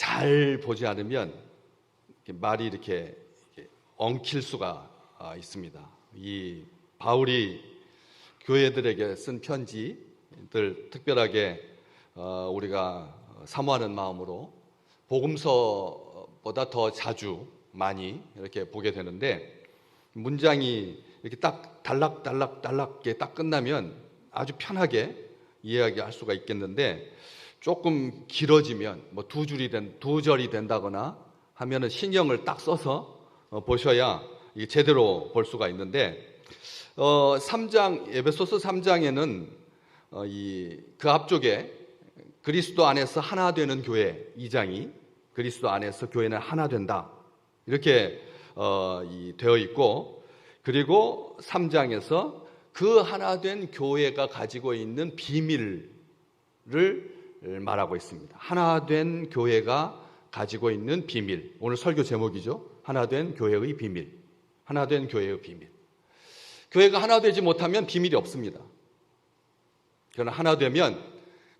잘 보지 않으면 말이 이렇게 엉킬 수가 있습니다. 이 바울이 교회들에게 쓴 편지들 특별하게 우리가 사모하는 마음으로 복음서보다 더 자주 많이 이렇게 보게 되는데, 문장이 이렇게 딱 달락달락 딱 끝나면 아주 편하게 이해하게 수 있겠는데, 조금 길어지면 뭐 두 절이 된다거나 하면은 신경을 딱 써서 보셔야 제대로 볼 수가 있는데, 3장 에베소서 3장에는 그 앞쪽에 그리스도 안에서 하나 되는 교회 2장이 그리스도 안에서 교회는 하나 된다 이렇게 되어 있고, 그리고 3장에서 그 하나 된 교회가 가지고 있는 비밀을 말하고 있습니다. 하나 된 교회가 가지고 있는 비밀. 오늘 설교 제목이죠. 하나 된 교회의 비밀. 하나 된 교회의 비밀. 교회가 하나 되지 못하면 비밀이 없습니다. 그러나 하나 되면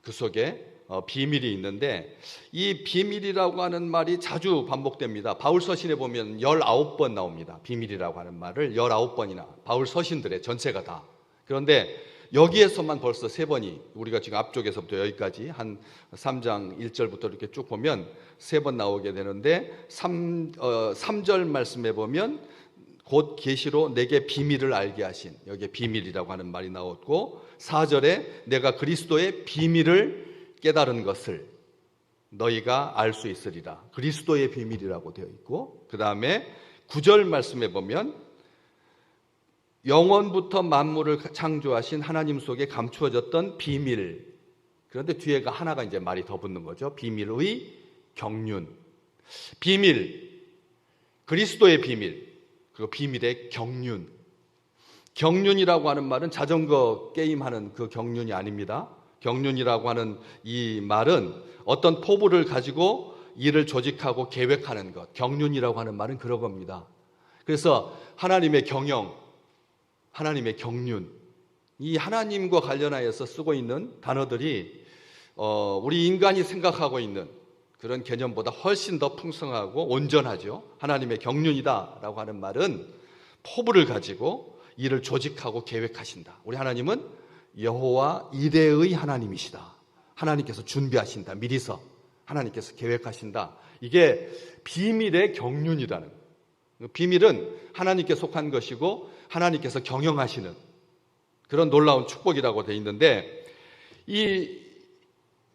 그 속에 비밀이 있는데, 이 비밀이라고 하는 말이 자주 반복됩니다. 바울 서신에 보면 19번 나옵니다. 비밀이라고 하는 말을 19번이나 바울 서신들의 전체가 다. 그런데 여기에서만 벌써 3번이, 우리가 지금 앞쪽에서부터 여기까지 한 3장 1절부터 이렇게 쭉 보면 3번 나오게 되는데, 3절 말씀에 보면 곧 계시로 내게 비밀을 알게 하신, 여기에 비밀이라고 하는 말이 나왔고, 4절에 내가 그리스도의 비밀을 깨달은 것을 너희가 알 수 있으리라, 그리스도의 비밀이라고 되어 있고, 그 다음에 9절 말씀에 보면 영원부터 만물을 창조하신 하나님 속에 감추어졌던 비밀. 그런데 뒤에가 하나가 이제 말이 더 붙는 거죠. 비밀의 경륜. 비밀, 그리스도의 비밀, 그리고 비밀의 경륜. 경륜이라고 하는 말은 자전거 게임하는 그 경륜이 아닙니다. 경륜이라고 하는 이 말은 어떤 포부를 가지고 일을 조직하고 계획하는 것. 경륜이라고 하는 말은 그런 겁니다. 그래서 하나님의 경영, 하나님의 경륜, 이 하나님과 관련하여서 쓰고 있는 단어들이 우리 인간이 생각하고 있는 그런 개념보다 훨씬 더 풍성하고 온전하죠. 하나님의 경륜이다라고 하는 말은 포부를 가지고 일을 조직하고 계획하신다. 우리 하나님은 여호와 이레의 하나님이시다. 하나님께서 준비하신다. 미리서 하나님께서 계획하신다. 이게 비밀의 경륜이라는 거예요. 비밀은 하나님께 속한 것이고 하나님께서 경영하시는 그런 놀라운 축복이라고 되어 있는데, 이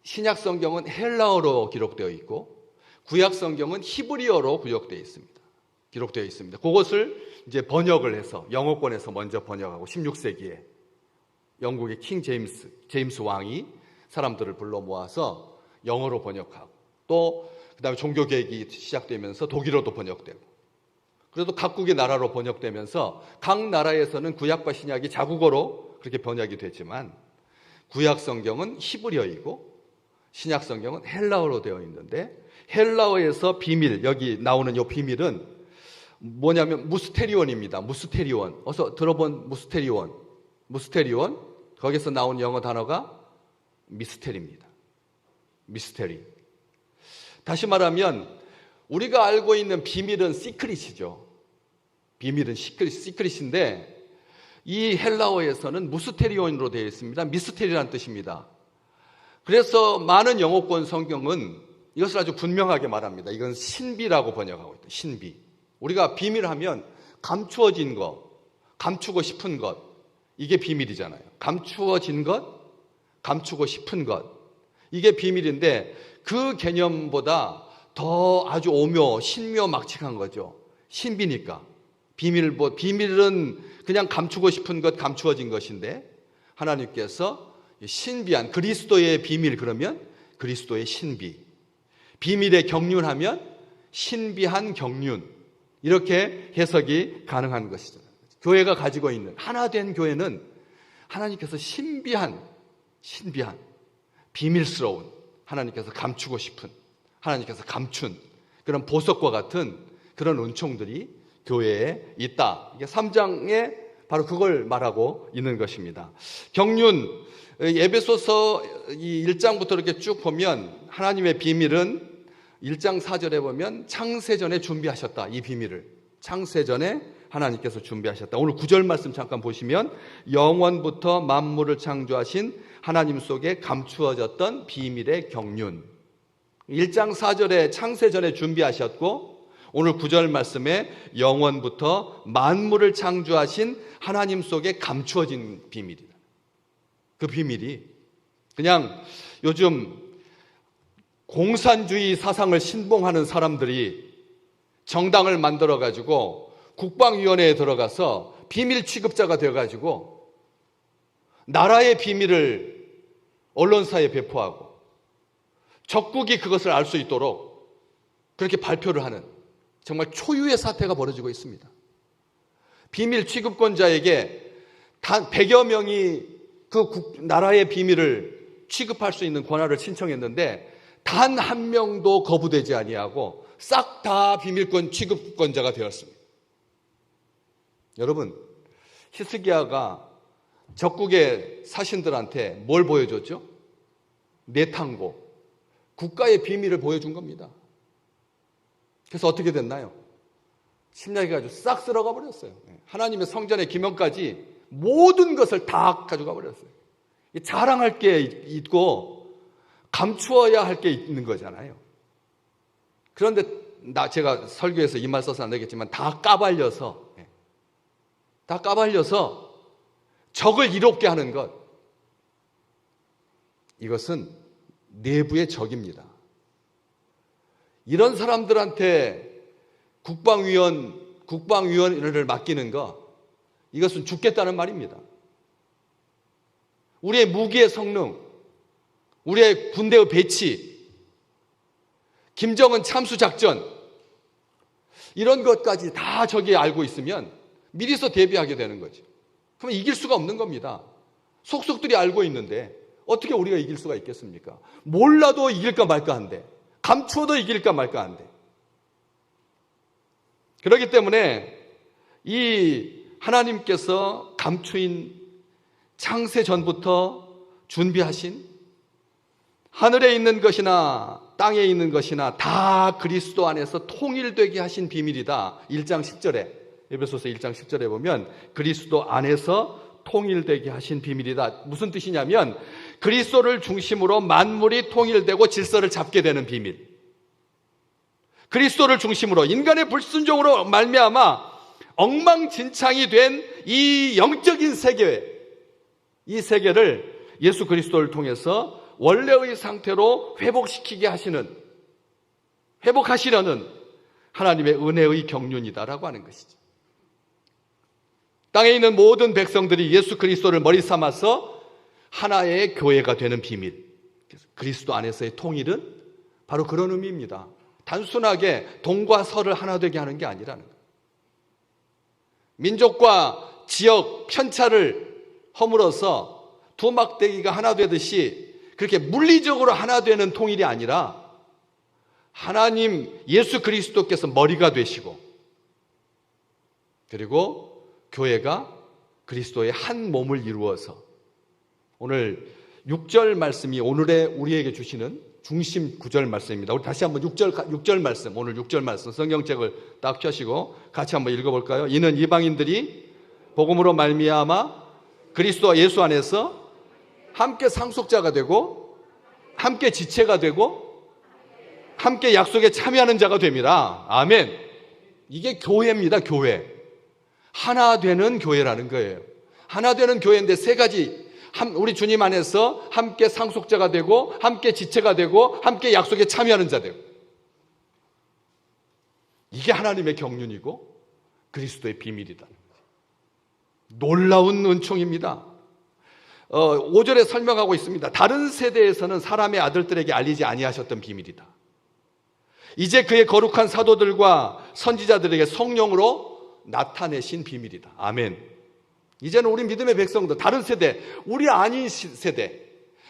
신약 성경은 헬라어로 기록되어 있고 구약 성경은 히브리어로 기록되어 있습니다. 그것을 이제 번역을 해서 영어권에서 먼저 번역하고 16세기에 영국의 킹 제임스 왕이 사람들을 불러 모아서 영어로 번역하고, 또 그다음에 종교 개혁이 시작되면서 독일어도 번역되고, 그래도 각국의 나라로 번역되면서 각 나라에서는 구약과 신약이 자국어로 그렇게 번역이 됐지만, 구약 성경은 히브리어이고 신약 성경은 헬라어로 되어 있는데, 헬라어에서 비밀, 여기 나오는 이 비밀은 뭐냐면 무스테리온입니다. 무스테리온. 어서 들어본 무스테리온. 거기서 나온 영어 단어가 미스테리입니다. 미스테리. 다시 말하면 우리가 알고 있는 비밀은 시크릿이죠. 비밀은 시크릿인데, 이 헬라어에서는 무스테리온으로 되어 있습니다. 미스테리라는 뜻입니다. 그래서 많은 영어권 성경은 이것을 아주 분명하게 말합니다. 이건 신비라고 번역하고 있다. 신비. 우리가 비밀하면 감추어진 것, 감추고 싶은 것, 이게 비밀이잖아요. 감추어진 것, 감추고 싶은 것, 이게 비밀인데, 그 개념보다 더 아주 오묘, 신묘막측한 거죠. 신비니까. 비밀은 그냥 감추고 싶은 것, 감추어진 것인데, 하나님께서 신비한 그리스도의 비밀, 그러면 그리스도의 신비. 비밀의 경륜하면 신비한 경륜. 이렇게 해석이 가능한 것이죠. 교회가 가지고 있는 하나된 교회는 하나님께서 신비한, 비밀스러운, 하나님께서 감추고 싶은, 하나님께서 감춘 그런 보석과 같은 그런 은총들이 교회에 있다. 이게 3장에 바로 그걸 말하고 있는 것입니다. 경륜, 에베소서 1장부터 이렇게 쭉 보면 하나님의 비밀은 1장 4절에 보면 창세전에 준비하셨다. 이 비밀을 창세전에 하나님께서 준비하셨다. 오늘 9절 말씀 잠깐 보시면 영원부터 만물을 창조하신 하나님 속에 감추어졌던 비밀의 경륜. 1장 4절에 창세전에 준비하셨고 오늘 9절 말씀에 영원부터 만물을 창조하신 하나님 속에 감추어진 비밀이다. 그 비밀이 그냥 요즘 공산주의 사상을 신봉하는 사람들이 정당을 만들어가지고 국방위원회에 들어가서 비밀 취급자가 되어가지고 나라의 비밀을 언론사에 배포하고 적국이 그것을 알 수 있도록 그렇게 발표를 하는 정말 초유의 사태가 벌어지고 있습니다. 비밀 취급권자에게 단 100여 명이 그 나라의 비밀을 취급할 수 있는 권한을 신청했는데 단 한 명도 거부되지 아니하고 싹 다 비밀권 취급권자가 되었습니다. 여러분, 히스기야가 적국의 사신들한테 뭘 보여줬죠? 내탕고, 국가의 비밀을 보여준 겁니다. 그래서 어떻게 됐나요? 침략이 가지고 싹 쓸어가 버렸어요. 하나님의 성전의 기명까지 모든 것을 다 가져가 버렸어요. 자랑할 게 있고 감추어야 할 게 있는 거잖아요. 그런데 제가 설교에서 이 말 써서 안 되겠지만 다 까발려서 적을 이롭게 하는 것, 이것은 내부의 적입니다. 이런 사람들한테 국방위원회를 맡기는 것, 이것은 죽겠다는 말입니다. 우리의 무기의 성능, 우리의 군대의 배치, 김정은 참수작전, 이런 것까지 다 적이 알고 있으면 미리서 대비하게 되는 거죠. 그러면 이길 수가 없는 겁니다. 속속들이 알고 있는데 어떻게 우리가 이길 수가 있겠습니까? 몰라도 이길까 말까 한데, 감추어도 이길까 말까 한데. 그렇기 때문에 이 하나님께서 감추인 창세 전부터 준비하신 하늘에 있는 것이나 땅에 있는 것이나 다 그리스도 안에서 통일되게 하신 비밀이다. 1장 10절에, 에베소서 1장 10절에 보면 그리스도 안에서 통일되게 하신 비밀이다. 무슨 뜻이냐면 그리스도를 중심으로 만물이 통일되고 질서를 잡게 되는 비밀. 그리스도를 중심으로 인간의 불순종으로 말미암아 엉망진창이 된 이 영적인 세계, 이 세계를 예수 그리스도를 통해서 원래의 상태로 회복하시려는 하나님의 은혜의 경륜이다라고 하는 것이죠. 땅에 있는 모든 백성들이 예수 그리스도를 머리 삼아서 하나의 교회가 되는 비밀. 그리스도 안에서의 통일은 바로 그런 의미입니다. 단순하게 동과 서를 하나 되게 하는 게 아니라는 거예요. 민족과 지역 편차를 허물어서 두 막대기가 하나 되듯이 그렇게 물리적으로 하나 되는 통일이 아니라 하나님 예수 그리스도께서 머리가 되시고 그리고 교회가 그리스도의 한 몸을 이루어서 오늘 6절 말씀이 오늘의 우리에게 주시는 중심 9절 말씀입니다. 우리 다시 한번 6절 말씀, 오늘 6절 말씀 성경책을 딱 펴시고 같이 한번 읽어볼까요? 이는 이방인들이 복음으로 말미암아 그리스도와 예수 안에서 함께 상속자가 되고 함께 지체가 되고 함께 약속에 참여하는 자가 됩니다. 아멘. 이게 교회입니다. 교회. 하나 되는 교회라는 거예요. 하나 되는 교회인데 세 가지, 우리 주님 안에서 함께 상속자가 되고 함께 지체가 되고 함께 약속에 참여하는 자 되고, 이게 하나님의 경륜이고 그리스도의 비밀이다. 놀라운 은총입니다. 5절에 설명하고 있습니다. 다른 세대에서는 사람의 아들들에게 알리지 아니하셨던 비밀이다. 이제 그의 거룩한 사도들과 선지자들에게 성령으로 나타내신 비밀이다. 아멘. 이제는 우리 믿음의 백성들, 다른 세대, 우리 아닌 세대,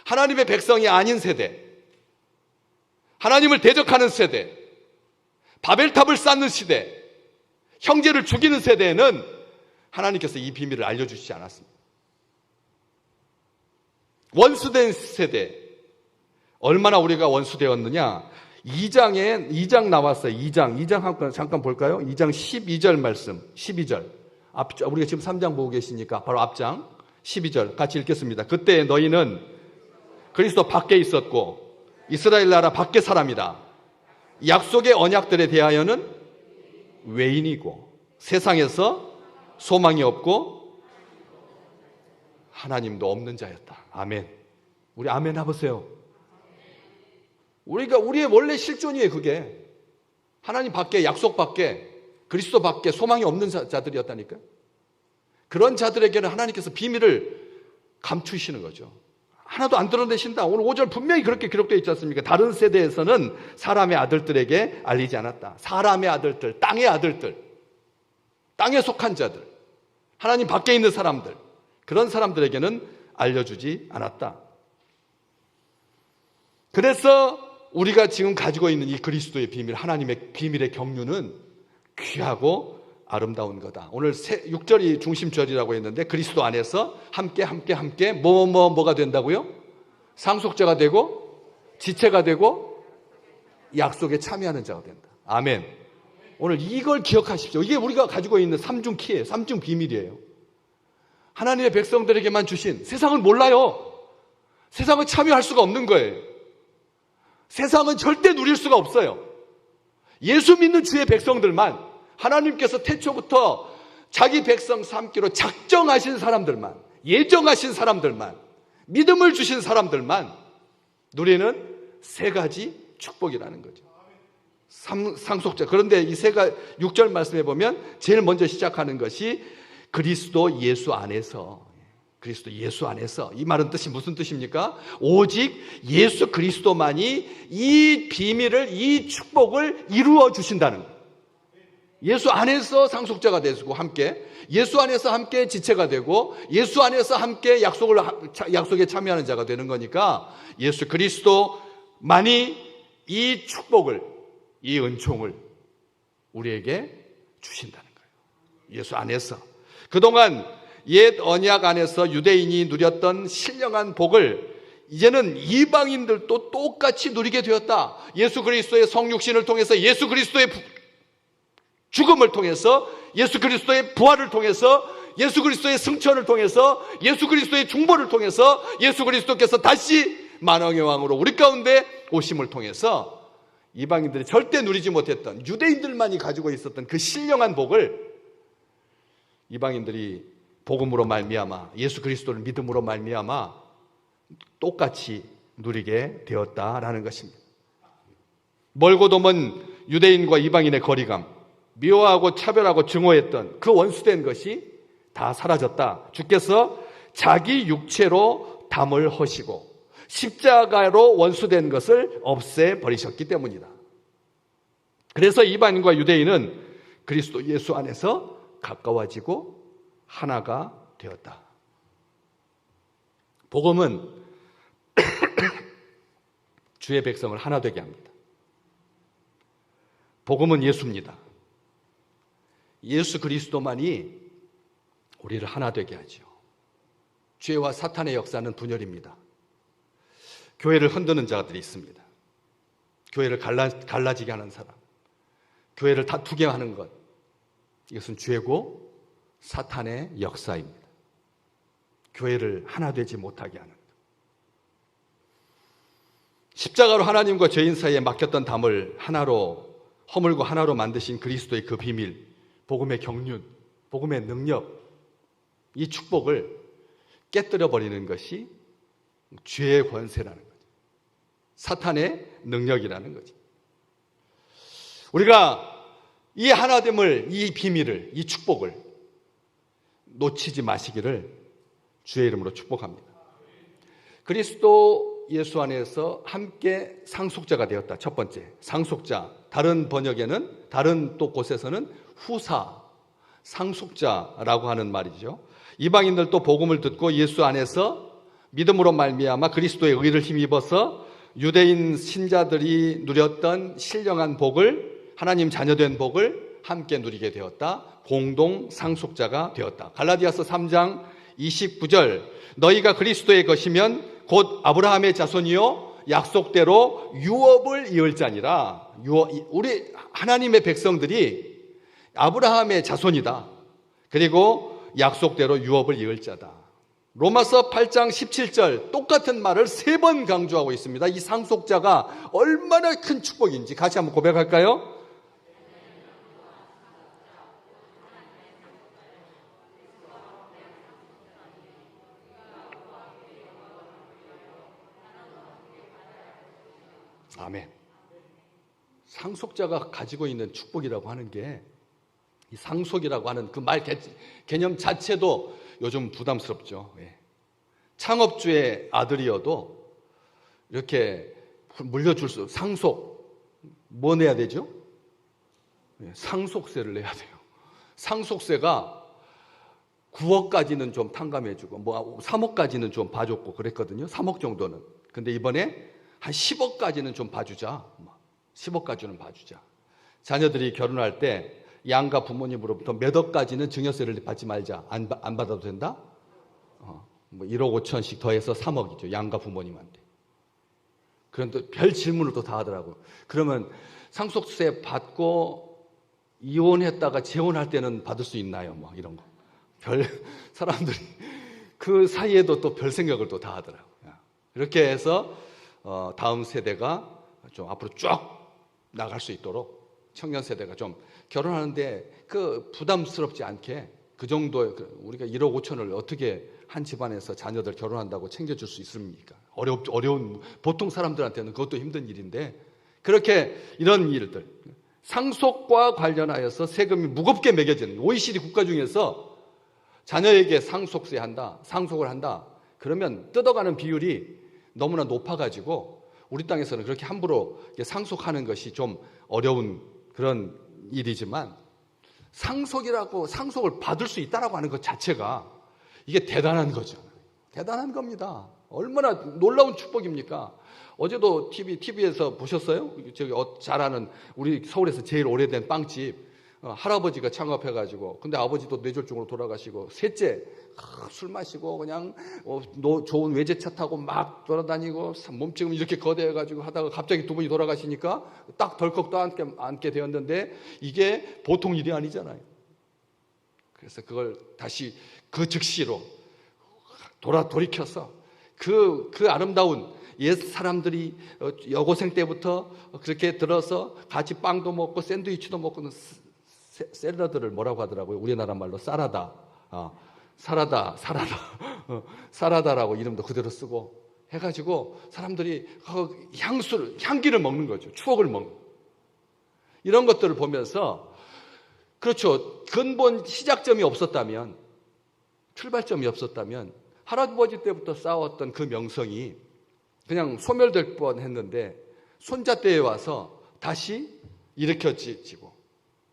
하나님의 백성이 아닌 세대, 하나님을 대적하는 세대, 바벨탑을 쌓는 시대, 형제를 죽이는 세대에는 하나님께서 이 비밀을 알려주시지 않았습니다. 원수된 세대, 얼마나 우리가 원수되었느냐? 2장 나왔어요. 2장 잠깐 볼까요? 2장 12절 말씀. 12절. 우리가 지금 3장 보고 계시니까 바로 앞장 12절 같이 읽겠습니다. 그때 너희는 그리스도 밖에 있었고 이스라엘 나라 밖의 사람이다. 약속의 언약들에 대하여는 외인이고 세상에서 소망이 없고 하나님도 없는 자였다. 아멘. 우리 아멘 해보세요. 우리의 원래 실존이에요. 그게 하나님 밖에, 약속 밖에, 그리스도 밖에 소망이 없는 자들이었다니까요. 그런 자들에게는 하나님께서 비밀을 감추시는 거죠. 하나도 안 드러내신다. 오늘 5절 분명히 그렇게 기록되어 있지 않습니까? 다른 세대에서는 사람의 아들들에게 알리지 않았다. 사람의 아들들, 땅의 아들들, 땅에 속한 자들, 하나님 밖에 있는 사람들, 그런 사람들에게는 알려주지 않았다. 그래서 우리가 지금 가지고 있는 이 그리스도의 비밀, 하나님의 비밀의 경륜은 귀하고 아름다운 거다. 오늘 6절이 중심절이라고 했는데 그리스도 안에서 함께 뭐가 된다고요? 상속자가 되고 지체가 되고 약속에 참여하는 자가 된다. 아멘. 오늘 이걸 기억하십시오. 이게 우리가 가지고 있는 삼중 키예요. 삼중 비밀이에요. 하나님의 백성들에게만 주신, 세상은 몰라요. 세상은 참여할 수가 없는 거예요. 세상은 절대 누릴 수가 없어요. 예수 믿는 주의 백성들만, 하나님께서 태초부터 자기 백성 삼기로 작정하신 사람들만, 예정하신 사람들만, 믿음을 주신 사람들만 누리는 세 가지 축복이라는 거죠. 상속자. 그런데 이 6절 말씀해 보면 제일 먼저 시작하는 것이 그리스도 예수 안에서. 그리스도 예수 안에서. 이 말은 뜻이 무슨 뜻입니까? 오직 예수 그리스도만이 이 비밀을, 이 축복을 이루어 주신다는 거예요. 예수 안에서 상속자가 되고 함께, 예수 안에서 함께 지체가 되고, 예수 안에서 함께 약속에 참여하는 자가 되는 거니까 예수 그리스도만이 이 축복을, 이 은총을 우리에게 주신다는 거예요. 예수 안에서. 그동안 옛 언약 안에서 유대인이 누렸던 신령한 복을 이제는 이방인들도 똑같이 누리게 되었다. 예수 그리스도의 성육신을 통해서, 예수 그리스도의 죽음을 통해서, 예수 그리스도의 부활을 통해서, 예수 그리스도의 승천을 통해서, 예수 그리스도의 중보를 통해서, 예수 그리스도께서 다시 만왕의 왕으로 우리 가운데 오심을 통해서 이방인들이 절대 누리지 못했던, 유대인들만이 가지고 있었던 그 신령한 복을 이방인들이 복음으로 말미암아, 예수 그리스도를 믿음으로 말미암아 똑같이 누리게 되었다라는 것입니다. 멀고도 먼 유대인과 이방인의 거리감, 미워하고 차별하고 증오했던 그 원수된 것이 다 사라졌다. 주께서 자기 육체로 담을 허시고 십자가로 원수된 것을 없애버리셨기 때문이다. 그래서 이방인과 유대인은 그리스도 예수 안에서 가까워지고 하나가 되었다. 복음은 주의 백성을 하나 되게 합니다. 복음은 예수입니다. 예수 그리스도만이 우리를 하나 되게 하죠. 죄와 사탄의 역사는 분열입니다. 교회를 흔드는 자들이 있습니다. 교회를 갈라지게 하는 사람, 교회를 다투게 하는 것, 이것은 죄고 사탄의 역사입니다. 교회를 하나 되지 못하게 하는 것. 십자가로 하나님과 죄인 사이에 막혔던 담을 하나로 허물고 하나로 만드신 그리스도의 그 비밀, 복음의 경륜, 복음의 능력, 이 축복을 깨뜨려 버리는 것이 죄의 권세라는 거죠. 사탄의 능력이라는 거죠. 우리가 이 하나됨을, 이 비밀을, 이 축복을 놓치지 마시기를 주의 이름으로 축복합니다. 그리스도 예수 안에서 함께 상속자가 되었다. 첫 번째, 상속자. 다른 번역에는, 다른 또 곳에서는 후사, 상속자라고 하는 말이죠. 이방인들도 복음을 듣고 예수 안에서 믿음으로 말미암아 그리스도의 의를 힘입어서 유대인 신자들이 누렸던 신령한 복을, 하나님 자녀된 복을 함께 누리게 되었다. 공동 상속자가 되었다. 갈라디아서 3장 29절, 너희가 그리스도의 것이면 곧 아브라함의 자손이요 약속대로 유업을 이을 자니라. 우리 하나님의 백성들이 아브라함의 자손이다. 그리고 약속대로 유업을 이을 자다. 로마서 8장 17절 똑같은 말을 3번 강조하고 있습니다. 이 상속자가 얼마나 큰 축복인지 같이 한번 고백할까요? 아멘. 상속자가 가지고 있는 축복이라고 하는 게, 이 상속이라고 하는 그 말 개념 자체도 요즘 부담스럽죠. 창업주의 아들이어도 이렇게 물려줄 수, 상속, 뭐 내야 되죠? 상속세를 내야 돼요. 상속세가 9억까지는 좀 탕감해주고, 뭐 3억까지는 좀 봐줬고 그랬거든요. 3억 정도는. 근데 이번에 한 10억까지는 좀 봐주자. 10억까지는 봐주자. 자녀들이 결혼할 때 양가 부모님으로부터 몇 억까지는 증여세를 받지 말자. 안 받아도 된다? 뭐 1억 5천씩 더해서 3억이죠. 양가 부모님한테. 그런데 별 질문을 또 다 하더라고요. 그러면 상속세 받고 이혼했다가 재혼할 때는 받을 수 있나요? 뭐 이런 거. 사람들이 그 사이에도 또 별 생각을 또 다 하더라고요. 이렇게 해서 다음 세대가 좀 앞으로 쭉 나갈 수 있도록 청년 세대가 좀 결혼하는데 그 부담스럽지 않게 그 정도의, 우리가 1억 5천을 어떻게 한 집안에서 자녀들 결혼한다고 챙겨줄 수 있습니까? 어려운, 보통 사람들한테는 그것도 힘든 일인데, 그렇게 이런 일들, 상속과 관련하여서 세금이 무겁게 매겨지는, OECD 국가 중에서 자녀에게 상속을 한다. 그러면 뜯어가는 비율이 너무나 높아가지고 우리 땅에서는 그렇게 함부로 상속하는 것이 좀 어려운 그런 일이지만, 상속을 받을 수 있다라고 하는 것 자체가 이게 대단한 거죠. 대단한 겁니다. 얼마나 놀라운 축복입니까? 어제도 TV에서 보셨어요? 저기 잘 아는 우리 서울에서 제일 오래된 빵집, 할아버지가 창업해가지고, 근데 아버지도 뇌졸중으로 돌아가시고, 셋째 술 마시고 그냥 좋은 외제차 타고 막 돌아다니고 몸집은 이렇게 거대해가지고 하다가 갑자기 두 분이 돌아가시니까 딱 덜컥도 앉게 되었는데, 이게 보통 일이 아니잖아요. 그래서 그걸 다시 그 즉시로 돌이켜서 그 아름다운 옛 사람들이 여고생 때부터 그렇게 들어서 같이 빵도 먹고 샌드위치도 먹고는 샐러드를 뭐라고 하더라고요? 우리나라 말로 사라다라고 이름도 그대로 쓰고 해가지고 사람들이 향기를 먹는 거죠. 추억을 먹는. 이런 것들을 보면서, 그렇죠. 근본 시작점이 없었다면, 출발점이 없었다면 할아버지 때부터 쌓았던 그 명성이 그냥 소멸될 뻔했는데, 손자 때에 와서 다시 일으켜지고,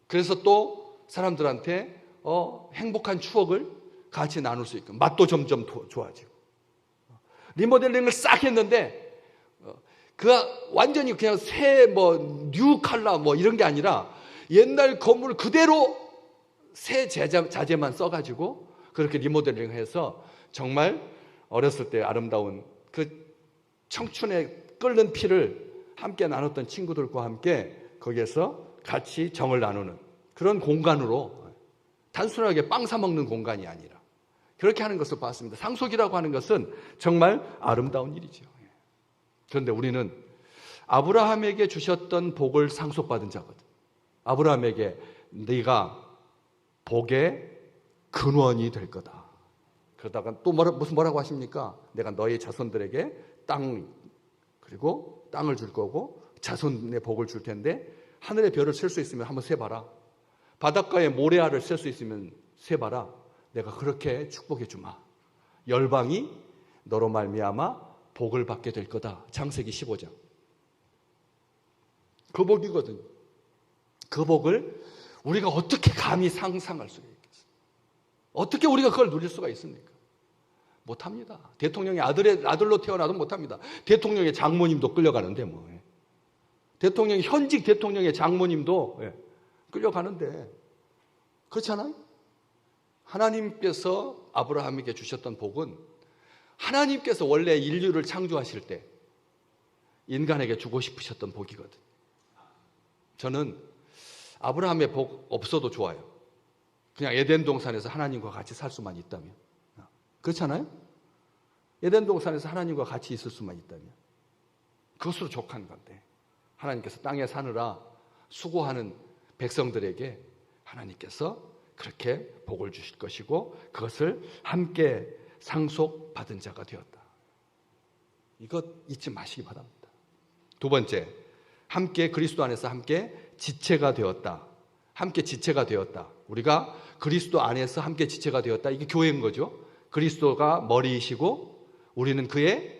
그래서 또 사람들한테 행복한 추억을 같이 나눌 수 있고, 맛도 점점 좋아지고. 리모델링을 싹 했는데 그 완전히 그냥 새 뉴 컬러 이런 게 아니라 옛날 건물 그대로 새 자재만 써가지고 그렇게 리모델링해서 정말 어렸을 때 아름다운 그 청춘의 끓는 피를 함께 나눴던 친구들과 함께 거기에서 같이 정을 나누는 그런 공간으로, 단순하게 빵 사 먹는 공간이 아니라 그렇게 하는 것을 봤습니다. 상속이라고 하는 것은 정말 아름다운 일이죠. 그런데 우리는 아브라함에게 주셨던 복을 상속받은 자거든. 아브라함에게 네가 복의 근원이 될 거다. 그러다가 또 뭐라고 하십니까? 내가 너희 자손들에게 그리고 땅을 줄 거고 자손의 복을 줄 텐데, 하늘의 별을 셀 수 있으면 한번 세봐라. 바닷가에 모래알을 셀 수 있으면 세봐라. 내가 그렇게 축복해 주마. 열방이 너로 말미암아 복을 받게 될 거다. 창세기 15장. 그 복이거든요. 그 복을 우리가 어떻게 감히 상상할 수가 있겠어요? 어떻게 우리가 그걸 누릴 수가 있습니까? 못합니다. 대통령의 아들로 태어나도 못합니다. 대통령의 장모님도 끌려가는데 현직 대통령의 장모님도 끌려가는데, 그렇잖아요? 하나님께서 아브라함에게 주셨던 복은, 하나님께서 원래 인류를 창조하실 때 인간에게 주고 싶으셨던 복이거든. 저는 아브라함의 복 없어도 좋아요. 그냥 에덴 동산에서 하나님과 같이 살 수만 있다면. 그렇잖아요? 에덴 동산에서 하나님과 같이 있을 수만 있다면. 그것으로 족한 건데 하나님께서 땅에 사느라 수고하는 백성들에게 하나님께서 그렇게 복을 주실 것이고 그것을 함께 상속받은 자가 되었다. 이것 잊지 마시기 바랍니다. 두 번째, 함께 그리스도 안에서 함께 지체가 되었다. 함께 지체가 되었다. 우리가 그리스도 안에서 함께 지체가 되었다. 이게 교회인 거죠. 그리스도가 머리이시고 우리는 그의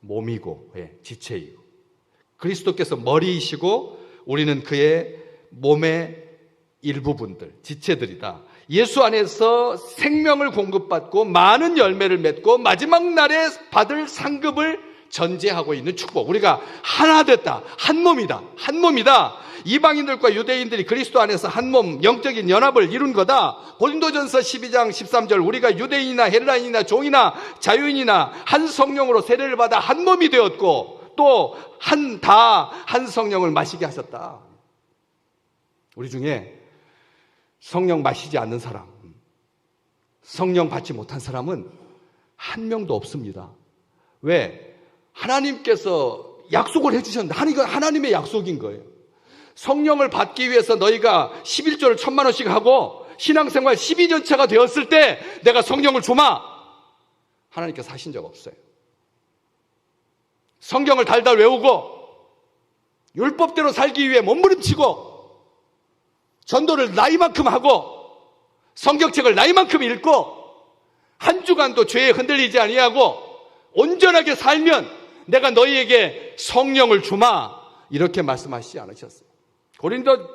몸이고 지체이고 그리스도께서 머리이시고 우리는 그의 몸의 일부분들, 지체들이다. 예수 안에서 생명을 공급받고 많은 열매를 맺고 마지막 날에 받을 상급을 전제하고 있는 축복. 우리가 하나 됐다. 한 몸이다. 한 몸이다. 이방인들과 유대인들이 그리스도 안에서 한 몸, 영적인 연합을 이룬 거다. 고린도전서 12장 13절 우리가 유대인이나 헬라인이나 종이나 자유인이나 한 성령으로 세례를 받아 한 몸이 되었고 또 한 성령을 마시게 하셨다. 우리 중에 성령 마시지 않는 사람, 성령 받지 못한 사람은 한 명도 없습니다. 왜? 하나님께서 약속을 해주셨는데 이건 하나님의 약속인 거예요. 성령을 받기 위해서 너희가 11조를 1,000만 원씩 하고 신앙생활 12년차가 되었을 때 내가 성령을 주마. 하나님께서 하신 적 없어요. 성경을 달달 외우고 율법대로 살기 위해 몸부림치고 전도를 나이만큼 하고 성경책을 나이만큼 읽고 한 주간도 죄에 흔들리지 아니하고 온전하게 살면 내가 너희에게 성령을 주마. 이렇게 말씀하시지 않으셨어요. 고린도전서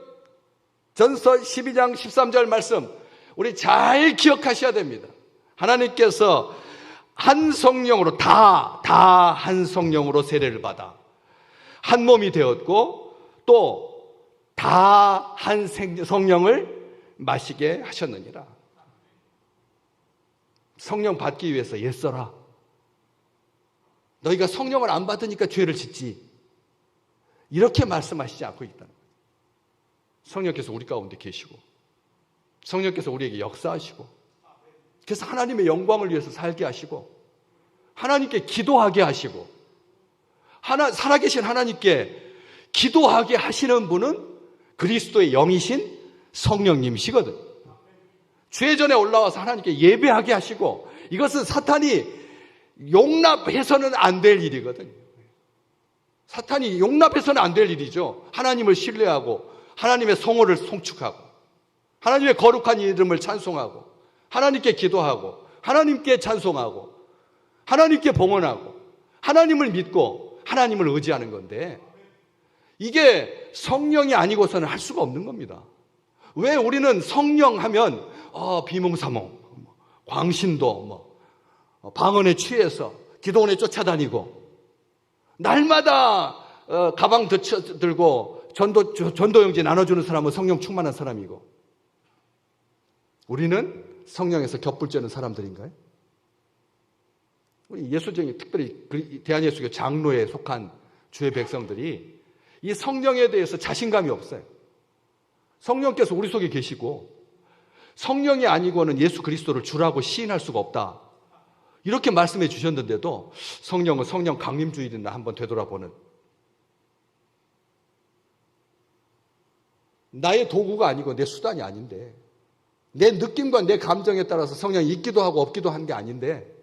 12장 13절 말씀 우리 잘 기억하셔야 됩니다. 하나님께서 한 성령으로 다 한 성령으로 세례를 받아 한 몸이 되었고 또 다 한 성령을 마시게 하셨느니라. 성령 받기 위해서 애써라. 너희가 성령을 안 받으니까 죄를 짓지. 이렇게 말씀하시지 않고 있다는 거예요. 성령께서 우리 가운데 계시고 성령께서 우리에게 역사하시고 그래서 하나님의 영광을 위해서 살게 하시고 하나님께 기도하게 하시고 살아계신 하나님께 기도하게 하시는 분은 그리스도의 영이신 성령님이시거든. 죄전에 올라와서 하나님께 예배하게 하시고 이것은 사탄이 용납해서는 안 될 일이거든요. 사탄이 용납해서는 안 될 일이죠. 하나님을 신뢰하고 하나님의 성호를 송축하고 하나님의 거룩한 이름을 찬송하고 하나님께 기도하고 하나님께 찬송하고 하나님께 봉헌하고 하나님을 믿고 하나님을 의지하는 건데 이게 성령이 아니고서는 할 수가 없는 겁니다. 왜 우리는 성령 하면 비몽사몽, 광신도, 방언에 취해서 기도원에 쫓아다니고 날마다 가방 들고 전도용지 나눠주는 사람은 성령 충만한 사람이고 우리는 성령에서 격불죄는 사람들인가요? 우리 예수쟁이 특별히 대한예수교 장로에 속한 주의 백성들이 이 성령에 대해서 자신감이 없어요. 성령께서 우리 속에 계시고 성령이 아니고는 예수 그리스도를 주라고 시인할 수가 없다. 이렇게 말씀해 주셨는데도 성령은 성령 강림주의나 한번 되돌아보는 나의 도구가 아니고 내 수단이 아닌데 내 느낌과 내 감정에 따라서 성령이 있기도 하고 없기도 한 게 아닌데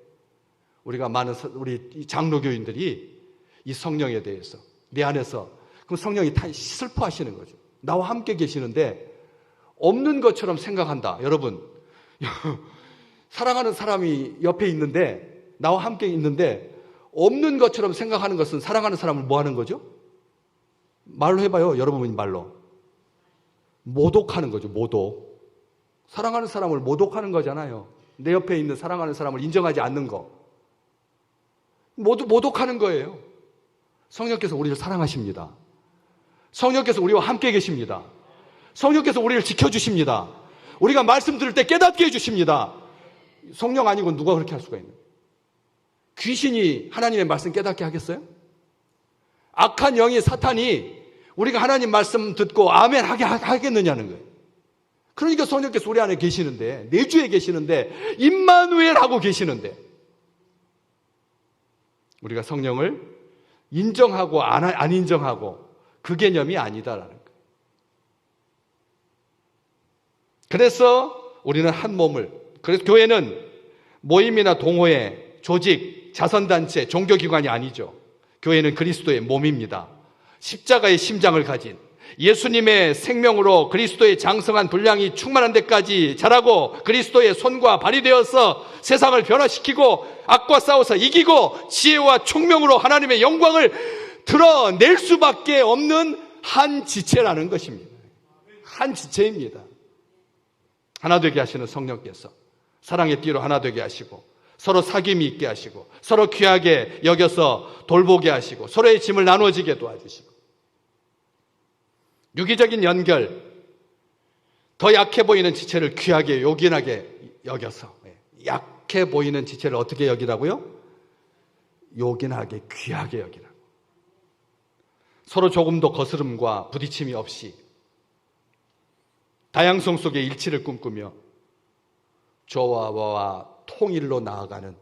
우리가 많은 우리 장로교인들이 이 성령에 대해서 내 안에서 그럼 성령이 다 슬퍼하시는 거죠. 나와 함께 계시는데 없는 것처럼 생각한다. 여러분 사랑하는 사람이 옆에 있는데 나와 함께 있는데 없는 것처럼 생각하는 것은 사랑하는 사람을 뭐 하는 거죠? 말로 해봐요. 여러분 말로. 모독하는 거죠. 모독. 사랑하는 사람을 모독하는 거잖아요. 내 옆에 있는 사랑하는 사람을 인정하지 않는 거. 모독하는 거예요. 성령께서 우리를 사랑하십니다. 성령께서 우리와 함께 계십니다. 성령께서 우리를 지켜주십니다. 우리가 말씀 들을 때 깨닫게 해주십니다. 성령 아니고 누가 그렇게 할 수가 있는? 귀신이 하나님의 말씀 깨닫게 하겠어요? 악한 영이 사탄이 우리가 하나님 말씀 듣고 아멘 하겠느냐는 거예요. 그러니까 성령께서 우리 안에 계시는데, 내주에 계시는데, 임마누엘 하고 계시는데, 우리가 성령을 인정하고 안 인정하고 그 개념이 아니다라는 거예요. 그래서 우리는 한 몸을, 그래서 교회는 모임이나 동호회, 조직, 자선단체, 종교기관이 아니죠. 교회는 그리스도의 몸입니다. 십자가의 심장을 가진 예수님의 생명으로 그리스도의 장성한 분량이 충만한 데까지 자라고 그리스도의 손과 발이 되어서 세상을 변화시키고 악과 싸워서 이기고 지혜와 총명으로 하나님의 영광을 드러낼 수밖에 없는 한 지체라는 것입니다. 한 지체입니다. 하나 되게 하시는 성령께서 사랑의 띠로 하나 되게 하시고 서로 사귐이 있게 하시고 서로 귀하게 여겨서 돌보게 하시고 서로의 짐을 나누어지게 도와주시고 유기적인 연결, 더 약해 보이는 지체를 귀하게 요긴하게 여겨서, 약해 보이는 지체를 어떻게 여기라고요? 요긴하게 귀하게 여기라고. 서로 조금도 거스름과 부딪힘이 없이 다양성 속에 일치를 꿈꾸며 조화와 통일로 나아가는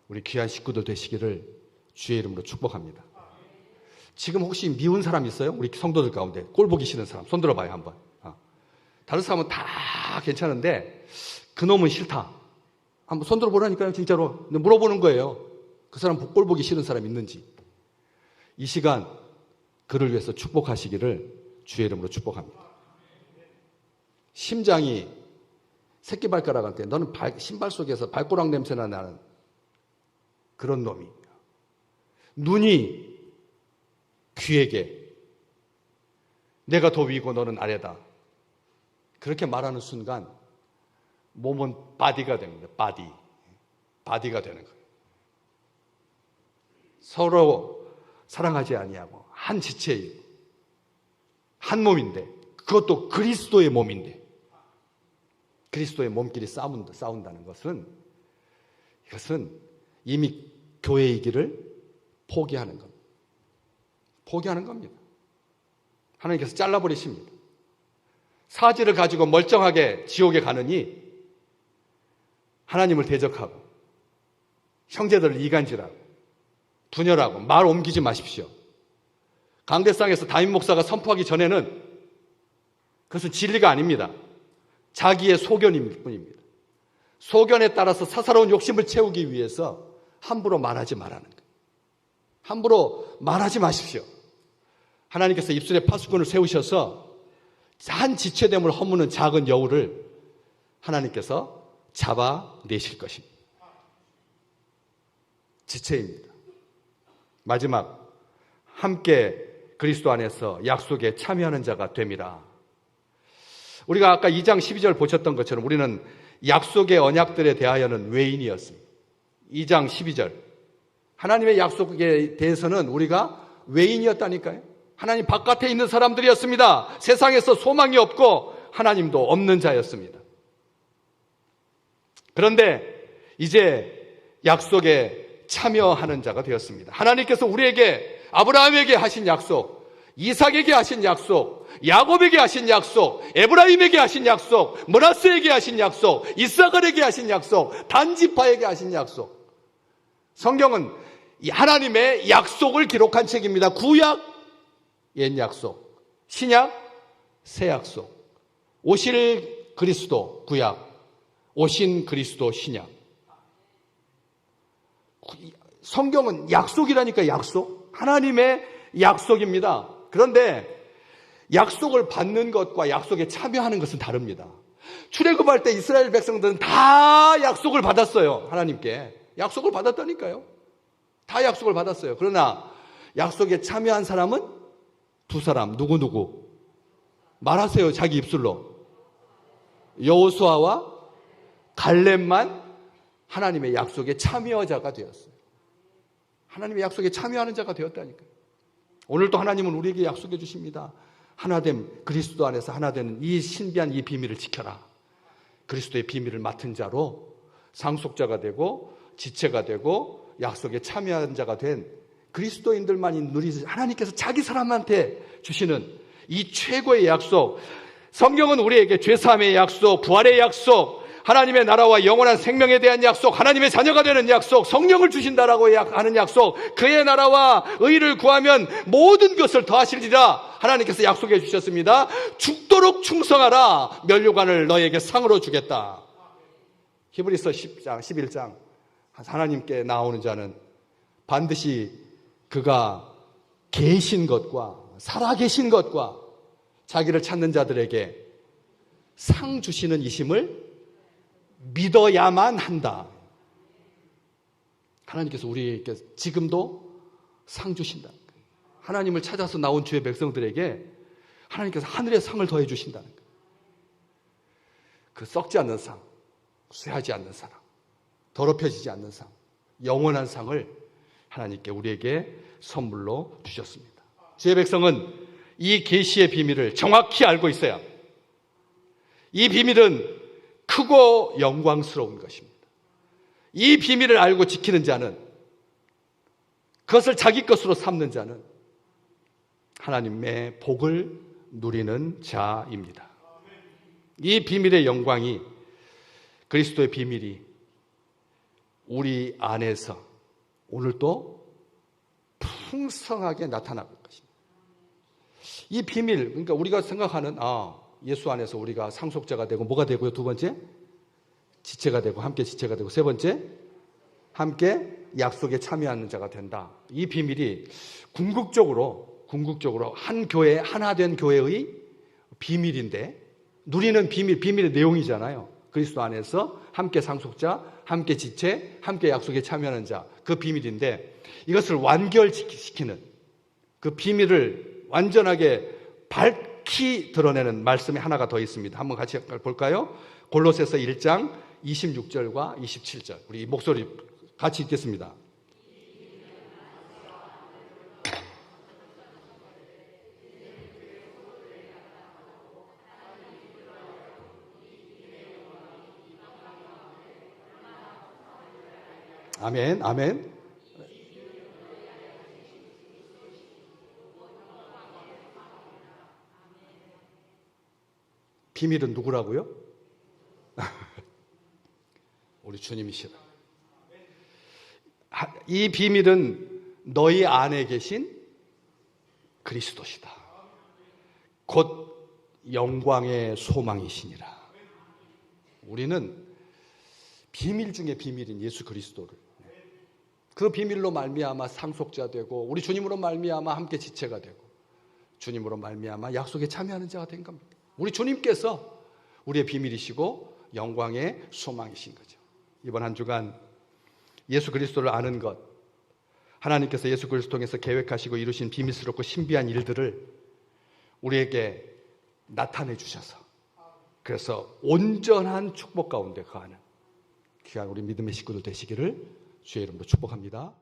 우리 귀한 식구들 되시기를 주의 이름으로 축복합니다. 지금 혹시 미운 사람 있어요? 우리 성도들 가운데 꼴 보기 싫은 사람 손 들어봐요 한번. 다른 사람은 다 괜찮은데 그놈은 싫다. 한번 손 들어보라니까요. 진짜로 물어보는 거예요. 그 사람 꼴 보기 싫은 사람 있는지. 이 시간 그를 위해서 축복하시기를 주의 이름으로 축복합니다. 심장이 새끼발가락한테 너는 신발 속에서 발꼬락 냄새나 나는 그런 놈이, 눈이 귀에게 내가 더 위고 너는 아래다 그렇게 말하는 순간 몸은 바디가 됩니다. 바디가 되는 거예요. 서로 사랑하지 아니하고 한 지체이고 한 몸인데, 그것도 그리스도의 몸인데, 그리스도의 몸끼리 싸운다는 것은, 이것은 이미 교회이기를 포기하는 겁니다. 포기하는 겁니다. 하나님께서 잘라버리십니다. 사지를 가지고 멀쩡하게 지옥에 가느니 하나님을 대적하고 형제들을 이간질하고 분열하고 말 옮기지 마십시오. 강대상에서 담임 목사가 선포하기 전에는 그것은 진리가 아닙니다. 자기의 소견일 뿐입니다. 소견에 따라서 사사로운 욕심을 채우기 위해서 함부로 말하지 말라는 거예요. 함부로 말하지 마십시오. 하나님께서 입술에 파수꾼을 세우셔서 한 지체됨을 허무는 작은 여우를 하나님께서 잡아내실 것입니다. 지체입니다. 마지막, 함께 그리스도 안에서 약속에 참여하는 자가 됨이라. 우리가 아까 2장 12절 보셨던 것처럼 우리는 약속의 언약들에 대하여는 외인이었습니다. 2장 12절. 하나님의 약속에 대해서는 우리가 외인이었다니까요. 하나님 바깥에 있는 사람들이었습니다. 세상에서 소망이 없고 하나님도 없는 자였습니다. 그런데 이제 약속에 참여하는 자가 되었습니다. 하나님께서 우리에게, 아브라함에게 하신 약속, 이삭에게 하신 약속, 야곱에게 하신 약속, 에브라임에게 하신 약속, 므낫세에게 하신 약속, 이사갈에게 하신 약속, 단지파에게 하신 약속. 성경은 하나님의 약속을 기록한 책입니다. 구약, 옛 약속, 신약, 새 약속. 오실 그리스도 구약, 오신 그리스도 신약. 성경은 약속이라니까, 약속. 하나님의 약속입니다. 그런데 약속을 받는 것과 약속에 참여하는 것은 다릅니다. 출애굽할 때 이스라엘 백성들은 다 약속을 받았어요. 하나님께 약속을 받았다니까요. 다 약속을 받았어요. 그러나 약속에 참여한 사람은 두 사람, 누구? 말하세요, 자기 입술로. 여호수아와 갈렙만 하나님의 약속에 참여자가 되었어요. 하나님의 약속에 참여하는 자가 되었다니까요. 오늘도 하나님은 우리에게 약속해 주십니다. 하나됨, 그리스도 안에서 하나되는 이 신비한 이 비밀을 지켜라. 그리스도의 비밀을 맡은 자로 상속자가 되고 지체가 되고 약속에 참여한 자가 된 그리스도인들만이 누리지, 하나님께서 자기 사람한테 주시는 이 최고의 약속, 성경은 우리에게 죄사함의 약속, 부활의 약속, 하나님의 나라와 영원한 생명에 대한 약속, 하나님의 자녀가 되는 약속, 성령을 주신다라고 하는 약속, 그의 나라와 의를 구하면 모든 것을 더하시리라 하나님께서 약속해 주셨습니다. 죽도록 충성하라, 면류관을 너에게 상으로 주겠다. 히브리서 10장, 11장, 하나님께 나오는 자는 반드시 그가 계신 것과 살아계신 것과 자기를 찾는 자들에게 상 주시는 이심을 믿어야만 한다. 하나님께서 우리에게 지금도 상 주신다. 하나님을 찾아서 나온 주의 백성들에게 하나님께서 하늘의 상을 더해 주신다는 거예요. 그 썩지 않는 상, 쇠하지 않는 사랑, 더럽혀지지 않는 상, 영원한 상을 하나님께 우리에게 선물로 주셨습니다. 주의 백성은 이 계시의 비밀을 정확히 알고 있어야 합니다. 이 비밀은 크고 영광스러운 것입니다. 이 비밀을 알고 지키는 자는, 그것을 자기 것으로 삼는 자는 하나님의 복을 누리는 자입니다. 이 비밀의 영광이, 그리스도의 비밀이 우리 안에서 오늘도 풍성하게 나타나고 있습니다. 이 비밀, 그러니까 우리가 생각하는 예수 안에서 우리가 상속자가 되고 뭐가 되고요? 두 번째, 지체가 되고, 함께 지체가 되고, 세 번째, 함께 약속에 참여하는 자가 된다. 이 비밀이 궁극적으로 한 교회, 하나 된 교회의 비밀인데, 누리는 비밀의 내용이잖아요. 그리스도 안에서 함께 상속자, 함께 지체, 함께 약속에 참여하는 자, 그 비밀인데, 이것을 완결시키는 그 비밀을 완전하게 밝히 드러내는 말씀이 하나가 더 있습니다. 한번 같이 볼까요? 골로새서 1장 26절과 27절. 우리 목소리 같이 읽겠습니다. 아멘, 아멘. 비밀은 누구라고요? 우리 주님이시다. 이 비밀은 너희 안에 계신 그리스도시다. 곧 영광의 소망이시니라. 우리는 비밀 중에 비밀인 예수 그리스도를, 그 비밀로 말미암아 상속자 되고, 우리 주님으로 말미암아 함께 지체가 되고, 주님으로 말미암아 약속에 참여하는 자가 된 겁니다. 우리 주님께서 우리의 비밀이시고 영광의 소망이신 거죠. 이번 한 주간 예수 그리스도를 아는 것, 하나님께서 예수 그리스도 통해서 계획하시고 이루신 비밀스럽고 신비한 일들을 우리에게 나타내 주셔서, 그래서 온전한 축복 가운데 거하는 귀한 우리 믿음의 식구들 되시기를 주의 이름으로 축복합니다.